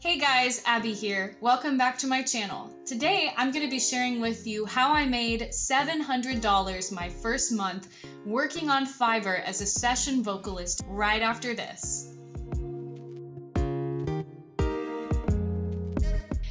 Hey guys, Abby here. Welcome back to my channel. Today I'm going to be sharing with you how I made $700 my first month working on Fiverr as a session vocalist right after this.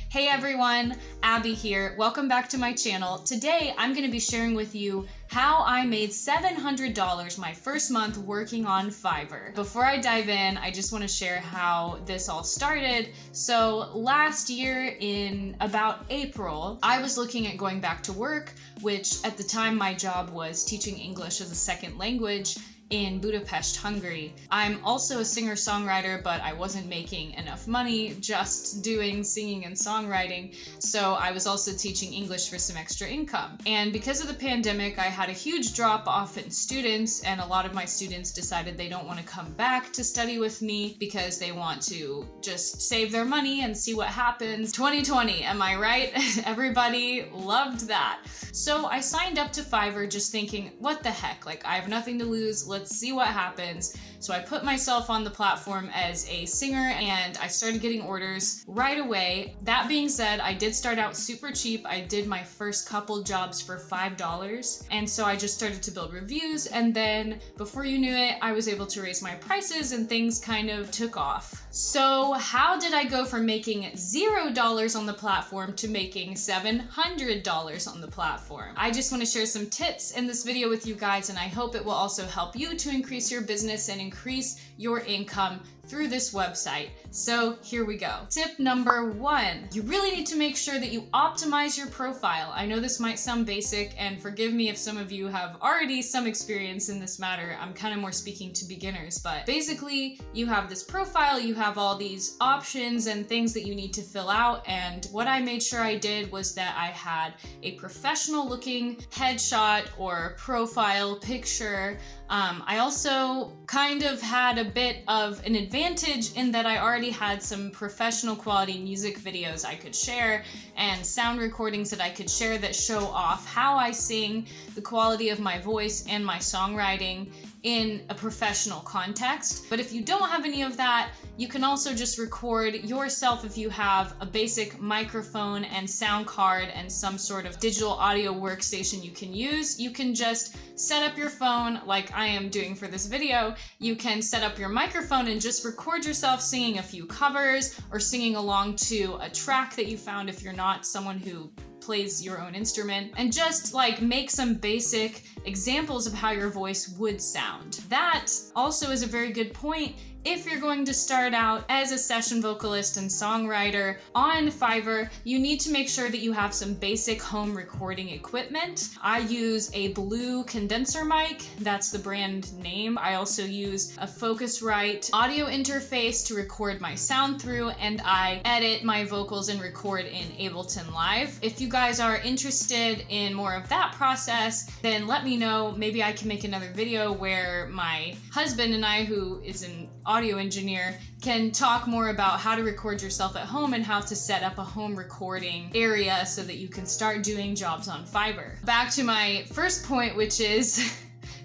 Hey everyone, Abby here. Welcome back to my channel. Today I'm going to be sharing with you how I made $700 my first month working on Fiverr. Before I dive in, I just want to share how this all started. So last year in about April, I was looking at going back to work, which at the time my job was teaching English as a second language in Budapest, Hungary. I'm also a singer-songwriter, but I wasn't making enough money just doing singing and songwriting, so I was also teaching English for some extra income. And because of the pandemic, I had a huge drop off in students, and a lot of my students decided they don't want to come back to study with me because they want to just save their money and see what happens. 2020, am I right? Everybody loved that. So I signed up to Fiverr just thinking, what the heck, like I have nothing to lose, let's see what happens. So I put myself on the platform as a singer and I started getting orders right away. That being said, I did start out super cheap. I did my first couple jobs for $5. And so I just started to build reviews, and then before you knew it, I was able to raise my prices and things kind of took off. So how did I go from making $0 on the platform to making $700 on the platform? I just want to share some tips in this video with you guys, and I hope it will also help you to increase your business and increase your income through this website. So here we go. Tip number one, you really need to make sure that you optimize your profile. I know this might sound basic, and forgive me if some of you have already some experience in this matter. I'm kind of more speaking to beginners, but basically you have this profile, you have all these options and things that you need to fill out, and what I made sure I did was that I had a professional looking headshot or profile picture. I also kind of had a bit of an advantage in that I already had some professional quality music videos I could share and sound recordings that I could share that show off how I sing, the quality of my voice and my songwriting in a professional context. But if you don't have any of that, you can also just record yourself if you have a basic microphone and sound card and some sort of digital audio workstation you can use. You can just set up your phone like I am doing for this video. You can set up your microphone and just record yourself singing a few covers or singing along to a track that you found if you're not someone who plays your own instrument, and just like make some basic examples of how your voice would sound. That also is a very good point if you're going to start out as a session vocalist and songwriter on Fiverr. You need to make sure that you have some basic home recording equipment. I use a blue condenser mic, that's the brand name. I also use a Focusrite audio interface to record my sound through, and I edit my vocals and record in Ableton Live. If you guys are interested in more of that process, then let me know. Maybe I can make another video where my husband and I, who is an audio engineer, can talk more about how to record yourself at home and how to set up a home recording area so that you can start doing jobs on Fiverr. Back to my first point, which is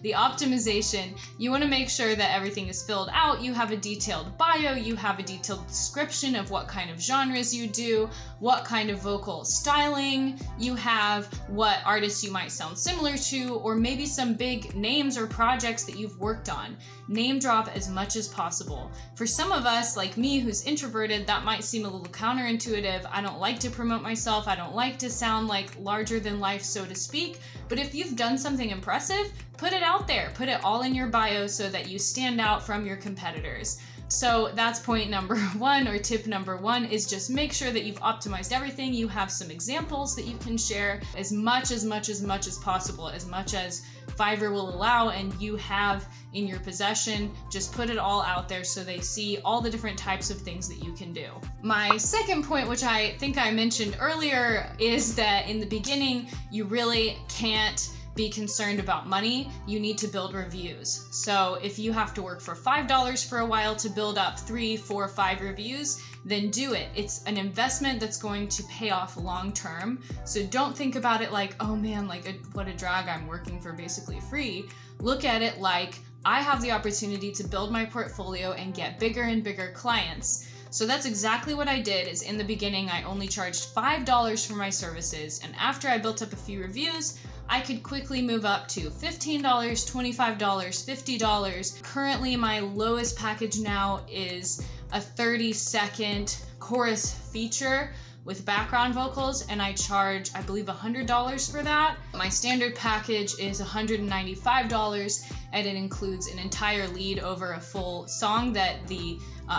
the optimization. You want to make sure that everything is filled out. You have a detailed bio, you have a detailed description of what kind of genres you do, what kind of vocal styling you have, what artists you might sound similar to, or maybe some big names or projects that you've worked on. Name drop as much as possible. For some of us, like me, who's introverted, that might seem a little counterintuitive. I don't like to promote myself. I don't like to sound like larger than life, so to speak. But if you've done something impressive, put it out there. Put it all in your bio so that you stand out from your competitors. So that's point number one, or tip number one, is just make sure that you've optimized everything. You have some examples that you can share as much as possible, as much as Fiverr will allow and you have in your possession. Just put it all out there so they see all the different types of things that you can do. My second point, which I think I mentioned earlier, is that in the beginning, you really can't be concerned about money. You need to build reviews. So if you have to work for $5 for a while to build up 3, 4, 5 reviews, then do it. It's an investment that's going to pay off long term. So don't think about it like, oh man, like what a drag, I'm working for basically free. Look at it like, I have the opportunity to build my portfolio and get bigger and bigger clients. So that's exactly what I did. Is in the beginning, I only charged $5 for my services. And after I built up a few reviews, I could quickly move up to $15, $25, $50. Currently, my lowest package now is a 30-second chorus feature with background vocals, and I charge, I believe, $100 for that. My standard package is $195, and it includes an entire lead over a full song that the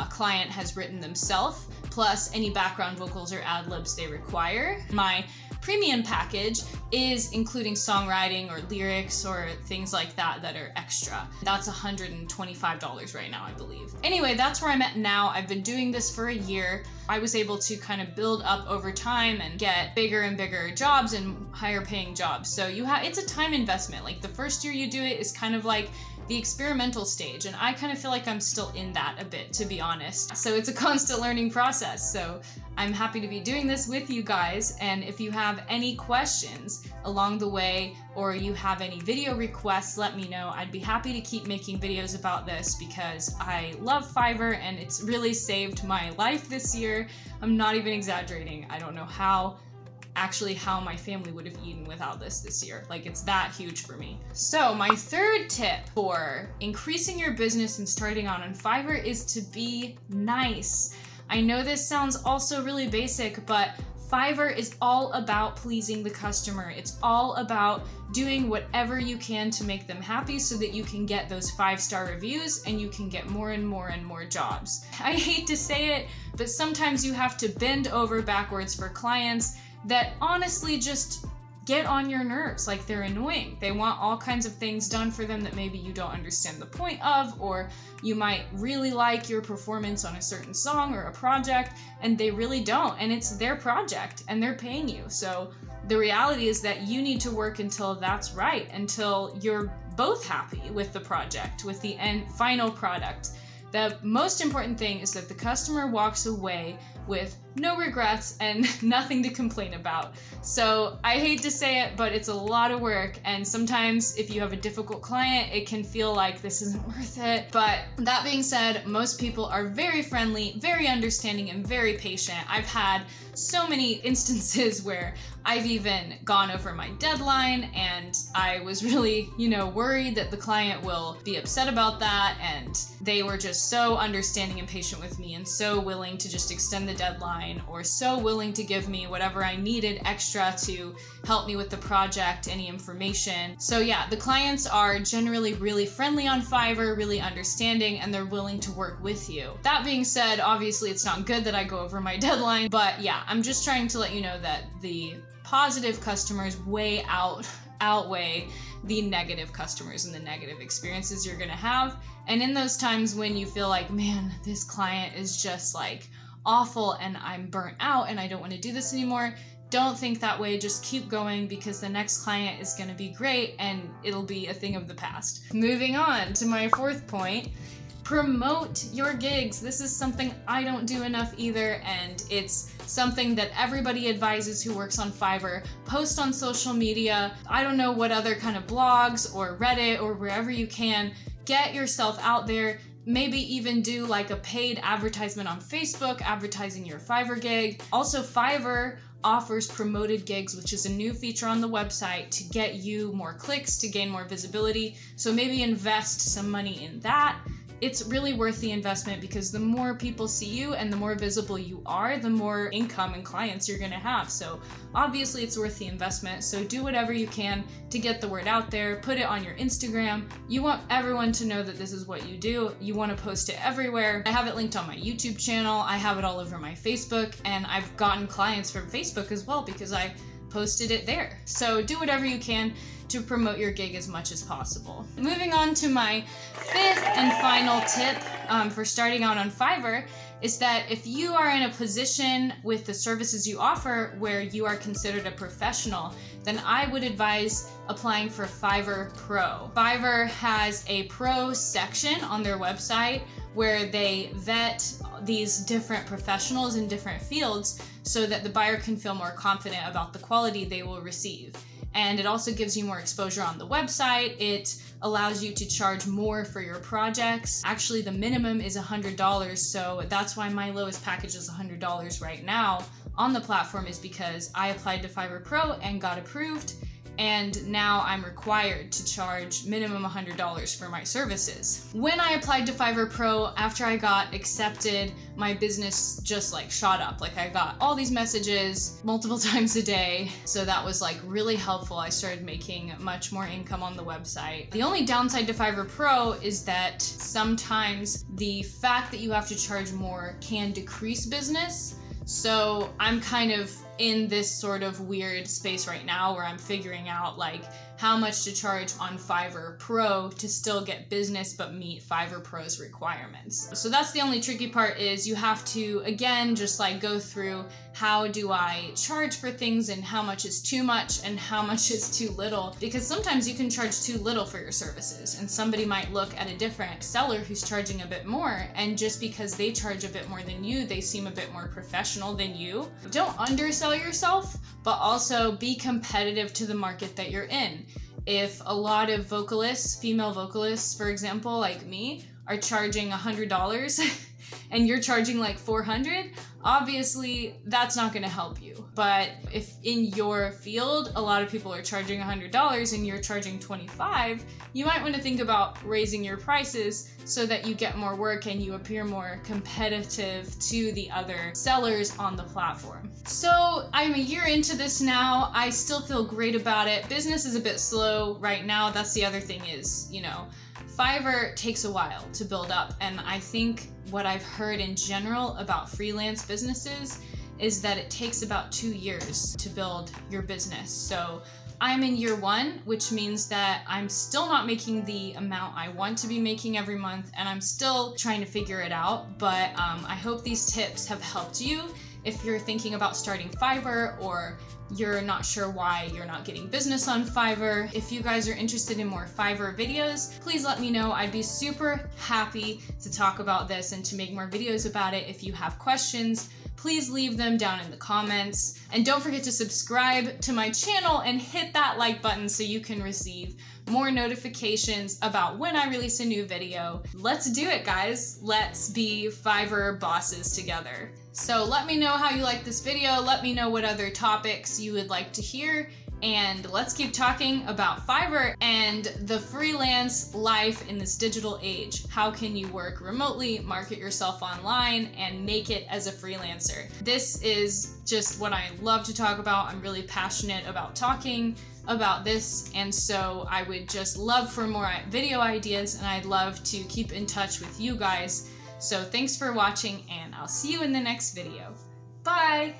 client has written themselves, plus any background vocals or ad-libs they require. My premium package is including songwriting or lyrics or things like that that are extra. That's $125 right now, I believe. Anyway, that's where I'm at now. I've been doing this for a year. I was able to kind of build up over time and get bigger and bigger jobs and higher paying jobs. So it's a time investment. Like the first year you do it is kind of like the experimental stage, and I kind of feel like I'm still in that a bit, to be honest. So it's a constant learning process. So I'm happy to be doing this with you guys, and if you have any questions along the way or you have any video requests, let me know. I'd be happy to keep making videos about this because I love Fiverr and it's really saved my life this year. I'm not even exaggerating. I don't know how my family would have eaten without this year. Like, it's that huge for me. So my third tip for increasing your business and starting out on Fiverr is to be nice. I know this sounds also really basic, but Fiverr is all about pleasing the customer. It's all about doing whatever you can to make them happy so that you can get those 5-star reviews and you can get more and more and more jobs. I hate to say it, but sometimes you have to bend over backwards for clients that honestly just get on your nerves. Like, they're annoying. They want all kinds of things done for them that maybe you don't understand the point of, or you might really like your performance on a certain song or a project and they really don't, and it's their project and they're paying you. So the reality is that you need to work until that's right, until you're both happy with the project, with the final product. The most important thing is that the customer walks away with no regrets and nothing to complain about. So I hate to say it, but it's a lot of work, and sometimes if you have a difficult client, it can feel like this isn't worth it. But that being said, most people are very friendly, very understanding, and very patient. I've had so many instances where I've even gone over my deadline and I was really, worried that the client will be upset about that, and they were just so understanding and patient with me and so willing to just extend the deadline, or so willing to give me whatever I needed extra to help me with the project, any information. So yeah, the clients are generally really friendly on Fiverr, really understanding, and they're willing to work with you. That being said, obviously it's not good that I go over my deadline, but yeah, I'm just trying to let you know that the positive customers outweigh the negative customers and the negative experiences you're gonna have. And in those times when you feel like, man, this client is just like awful and I'm burnt out and I don't want to do this anymore, don't think that way. Just keep going, because the next client is going to be great and it'll be a thing of the past. Moving on to my fourth point, promote your gigs. This is something I don't do enough either, and it's something that everybody advises who works on Fiverr. Post on social media. I don't know what other kind of blogs or Reddit or wherever you can. Get yourself out there. Maybe even do like a paid advertisement on Facebook, advertising your Fiverr gig. Also, Fiverr offers promoted gigs, which is a new feature on the website to get you more clicks, to gain more visibility. So maybe invest some money in that. It's really worth the investment, because the more people see you and the more visible you are, the more income and clients you're gonna have. So obviously it's worth the investment. So do whatever you can to get the word out there. Put it on your Instagram. You want everyone to know that this is what you do. You want to post it everywhere. I have it linked on my YouTube channel. I have it all over my Facebook, and I've gotten clients from Facebook as well because I posted it there. So do whatever you can to promote your gig as much as possible. Moving on to my fifth and final tip for starting out on Fiverr is that if you are in a position with the services you offer where you are considered a professional, then I would advise applying for Fiverr Pro. Fiverr has a pro section on their website where they vet these different professionals in different fields so that the buyer can feel more confident about the quality they will receive. and it also gives you more exposure on the website. It allows you to charge more for your projects. Actually, the minimum is $100, so that's why my lowest package is $100 right now on the platform, is because I applied to Fiverr Pro and got approved, and now I'm required to charge minimum $100 for my services. When I applied to Fiverr Pro, after I got accepted, my business just like shot up. Like I got all these messages multiple times a day. So that was like really helpful. I started making much more income on the website. The only downside to Fiverr Pro is that sometimes the fact that you have to charge more can decrease business. So I'm kind of in this sort of weird space right now where I'm figuring out like how much to charge on Fiverr Pro to still get business but meet Fiverr Pro's requirements. So that's the only tricky part, is you have to, again, just like go through how do I charge for things and how much is too much and how much is too little, because sometimes you can charge too little for your services and somebody might look at a different seller who's charging a bit more, and just because they charge a bit more than you, they seem a bit more professional than you. Don't undersell yourself, but also be competitive to the market that you're in. If a lot of vocalists, female vocalists, for example, like me, are charging $100 and you're charging like $400, obviously that's not going to help you. But if in your field a lot of people are charging $100 and you're charging $25, you might want to think about raising your prices so that you get more work and you appear more competitive to the other sellers on the platform. So I'm a year into this now. I still feel great about it. Business is a bit slow right now. That's the other thing is, you know, Fiverr takes a while to build up, and I think what I've heard in general about freelance businesses is that it takes about 2 years to build your business. So I'm in year 1, which means that I'm still not making the amount I want to be making every month, and I'm still trying to figure it out. But I hope these tips have helped you if you're thinking about starting Fiverr, or you're not sure why you're not getting business on Fiverr. If you guys are interested in more Fiverr videos, please let me know. I'd be super happy to talk about this and to make more videos about it. If you have questions, please leave them down in the comments. And don't forget to subscribe to my channel and hit that like button so you can receive more notifications about when I release a new video. Let's do it, guys. Let's be Fiverr bosses together. So let me know how you like this video. Let me know what other topics you would like to hear. And let's keep talking about Fiverr and the freelance life in this digital age. How can you work remotely, market yourself online, and make it as a freelancer? This is just what I love to talk about. I'm really passionate about talking about this, and so I would just love for more video ideas, and I'd love to keep in touch with you guys. So thanks for watching, and I'll see you in the next video. Bye!